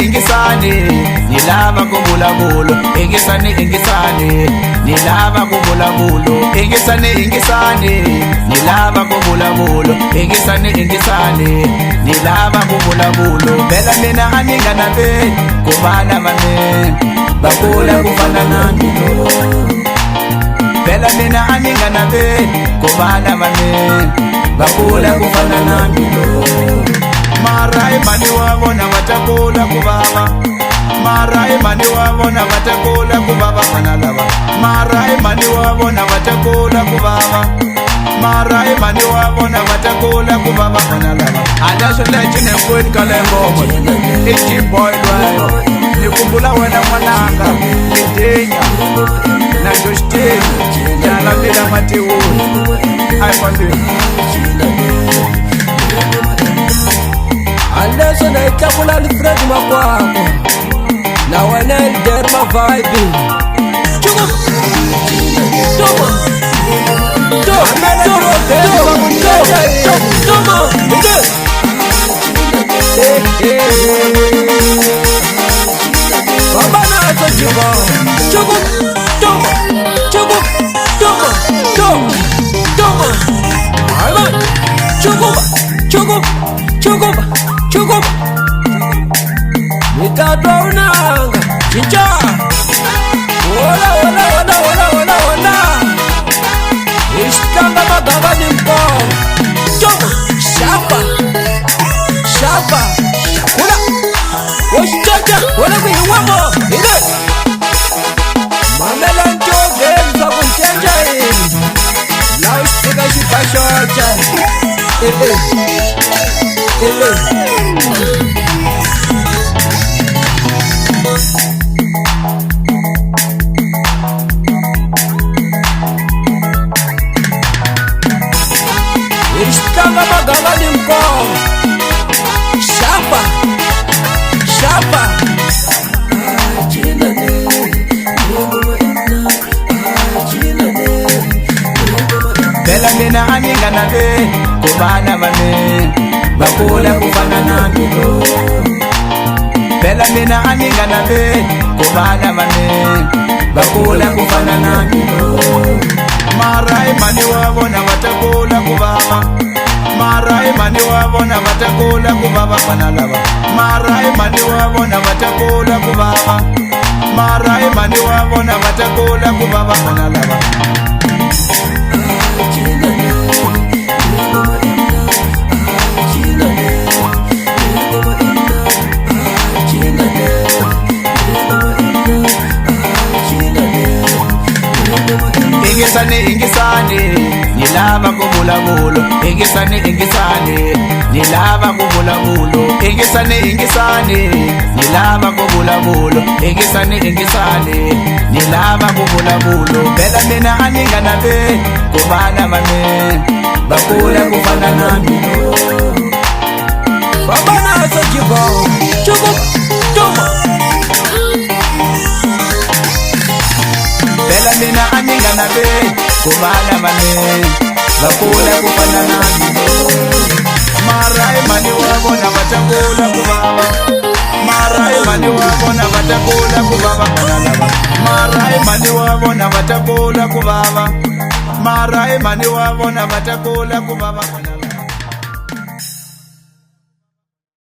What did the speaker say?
ingisani nilava kubulabulo ingisani nilava kubulabulo ingisani nilava kubulabulo ingisani nilava kubulabulo bela mina aningana be kubana mame bakula kufana nami bela mina aningana be kubana mame bakula kufana nami marai mani wabona watakula kubaba marai mani wabona watakula kubaba manalaba marai mani wabona watakula kubaba marai mani wabona watakula kubaba manalaba adasho lechine kwet kalembo iti boy right nikumbula wena mwananga lidenya na josteni jala bila matiwu aikwambi Aleso na itakula Alfred Makwako na Wanel Derma Vibe Chugo Tomo Baba na ato jibo Chugo Tomo Aiman Chugo Mikadwa unanga Chicha Ola Ishkanga magaga ni mpo Choma Shapa Shakula Oshichacha Wala kuhiwamo Ile Mamela nchoge Msa kunchenja ini Lao stika shikashocha Ishkanga magaga ni mko Shapa bela mina aningana be kubana mame bakula kufana nami bela mina aningana be kubana mame bakula kufana nami marai mani wabona watakula kubaba marai mani wabona watakula kubaba manalaba marai mani wabona watakula kubaba marai mani wabona watakula kubaba manalaba ingisani nilava kubulabulo ingisani nilava kubulabulo ingisani nilava kubulabulo ingisani nilava kubulabulo bela mina aningana be kubana mame bakula kufana nami Baba na ato jibo Chugo Tomo bela mina aningana be kubana mame bakula kufana nami marai mani wabona watakula kubaba marai mani wabona watakula kubaba manalaba marai mani wabona watakula kubaba marai mani wabona watakula kubaba